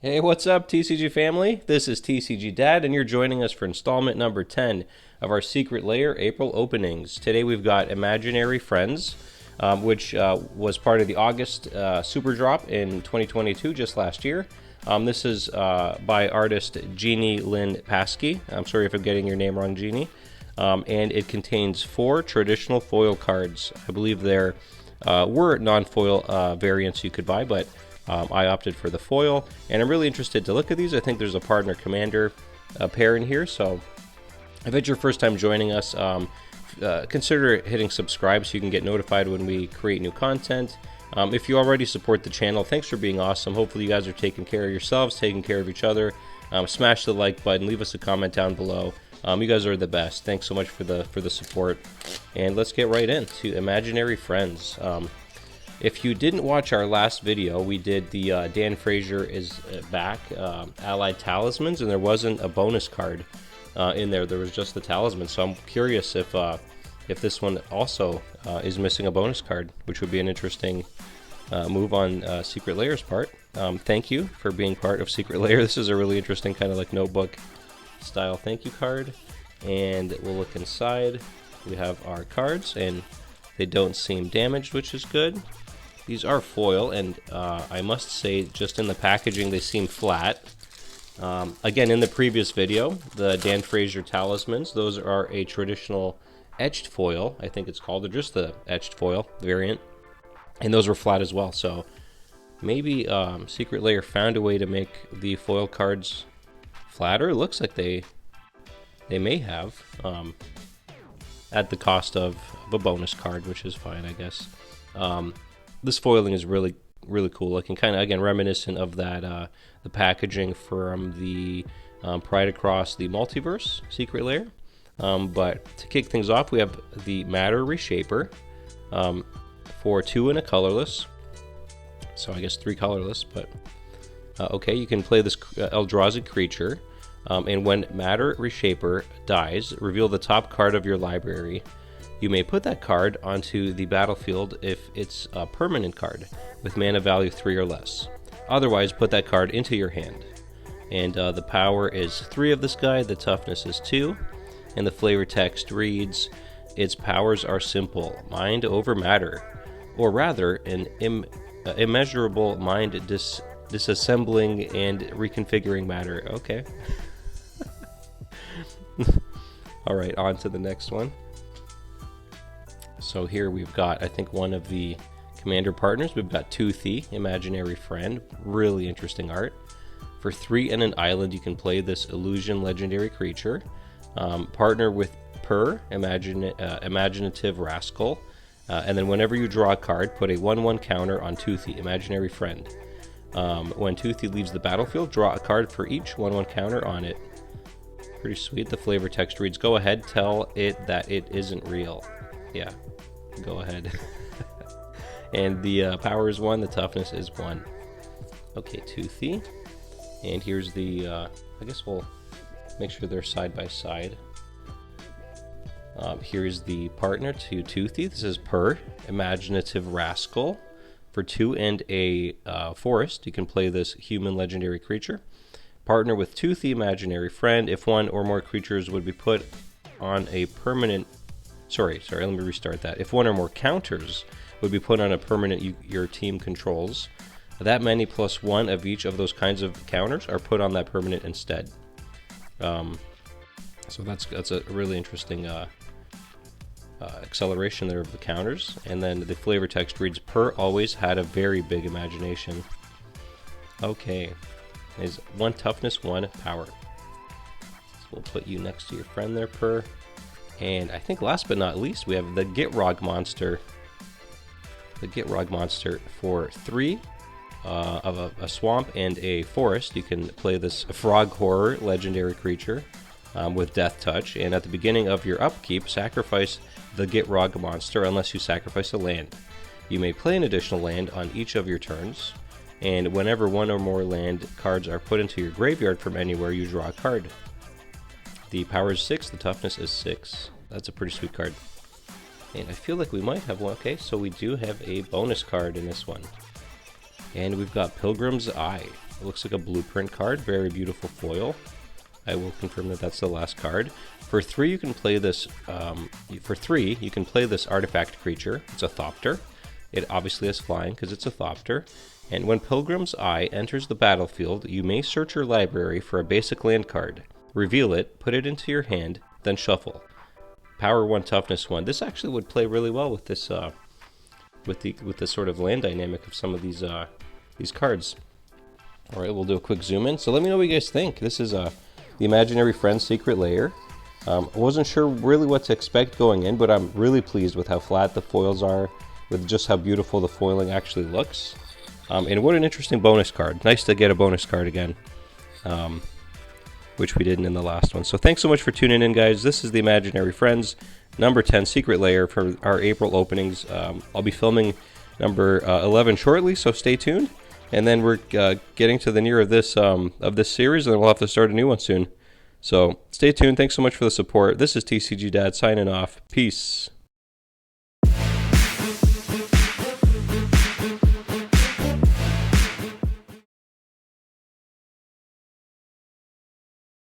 Hey, what's up, TCG family? This is TCG Dad, and you're joining us for installment number 10 of our Secret Lair April openings. Today we've got Imaginary Friends, which was part of the August Super Drop in 2022, just last year. This is by artist Jeannie Lynn Paske. I'm sorry if I'm getting your name wrong, Jeannie. And it contains 4 traditional foil cards. I believe there were non-foil variants you could buy, but I opted for the foil, and I'm really interested to look at these. I think there's a partner commander pair in here, so if it's your first time joining us, consider hitting subscribe so you can get notified when we create new content. If you already support the channel, thanks for being awesome. Hopefully you guys are taking care of yourselves, taking care of each other. Smash the like button, leave us a comment down below. You guys are the best. Thanks so much for the support, and let's get right into Imaginary Friends. If you didn't watch our last video, we did the Dan Fraser is back Allied Talismans, and there wasn't a bonus card in there. There was just the talisman. So I'm curious if this one also is missing a bonus card, which would be an interesting move on Secret Lair's part. Thank you for being part of Secret Lair. This is a really interesting kind of like notebook style thank you card. And we'll look inside. We have our cards, and they don't seem damaged, which is good. These are foil, and I must say, just in the packaging, they seem flat. Again, in the previous video, the Dan Fraser Talismans, those are a traditional etched foil, I think it's called, or just the etched foil variant, and those were flat as well. So maybe Secret Lair found a way to make the foil cards flatter. It looks like they may have, at the cost of a bonus card, which is fine, I guess. This foiling is really cool looking, kind of again reminiscent of that the packaging from the Pride Across the Multiverse Secret Lair. But to kick things off, we have the Matter Reshaper for 2 and a colorless. So I guess 3 colorless, but okay, you can play this Eldrazi creature, and when Matter Reshaper dies, reveal the top card of your library. You may put that card onto the battlefield if it's a permanent card with mana value 3 or less. Otherwise, put that card into your hand. And the power is 3 of this guy, the toughness is 2, and the flavor text reads, its powers are simple, mind over matter, or rather, an immeasurable mind disassembling and reconfiguring matter. Okay. Alright, on to the next one. So here we've got, I think, one of the commander partners. We've got Toothy, Imaginary Friend. Really interesting art. For 3 and an island, you can play this illusion legendary creature. Partner with Purr, Imaginative Rascal. And then whenever you draw a card, put a 1/1 counter on Toothy, Imaginary Friend. When Toothy leaves the battlefield, draw a card for each 1/1 counter on it. Pretty sweet. The flavor text reads, go ahead, tell it that it isn't real. Yeah, go ahead. And the power is 1, the toughness is 1. Okay, Toothy. And here's the, I guess we'll make sure they're side by side. Here's the partner to Toothy. This is Purr, Imaginative Rascal. For 2 and a forest, you can play this human legendary creature. Partner with Toothy, Imaginary Friend. If 1 or more creatures would be put on a permanent... Sorry, let me restart that. If 1 or more counters would be put on a permanent your team controls, that many plus 1 of each of those kinds of counters are put on that permanent instead. So that's a really interesting acceleration there of the counters. And then the flavor text reads, Purr always had a very big imagination. Okay. Is 1 toughness, 1 power. So we'll put you next to your friend there, Purr. And I think last but not least, we have the Gitrog Monster. The Gitrog Monster for 3 of a swamp and a forest. You can play this Frog Horror legendary creature with Death Touch. And at the beginning of your upkeep, sacrifice the Gitrog Monster unless you sacrifice a land. You may play an additional land on each of your turns. And whenever 1 or more land cards are put into your graveyard from anywhere, you draw a card. The power is 6, the toughness is 6. That's a pretty sweet card. And I feel like we might have one. Okay, so we do have a bonus card in this one. And we've got Pilgrim's Eye. It looks like a blueprint card, very beautiful foil. I will confirm that that's the last card. For 3, you can play this. You can play this artifact creature. It's a Thopter. It obviously is flying because it's a Thopter. And when Pilgrim's Eye enters the battlefield, you may search your library for a basic land card. Reveal it, put it into your hand, then shuffle. Power 1, Toughness 1. This actually would play really well with this, with the sort of land dynamic of some of these cards. All right, we'll do a quick zoom in. So let me know what you guys think. This is the Imaginary Friends Secret Lair. I wasn't sure really what to expect going in, but I'm really pleased with how flat the foils are, with just how beautiful the foiling actually looks. And what an interesting bonus card. Nice to get a bonus card again, which we didn't in the last one. So thanks so much for tuning in, guys. This is the Imaginary Friends number 10 Secret Lair for our April openings. I'll be filming number 11 shortly, so stay tuned. And then we're getting to the near of this series, and then we'll have to start a new one soon. So stay tuned. Thanks so much for the support. This is TCG Dad signing off. Peace.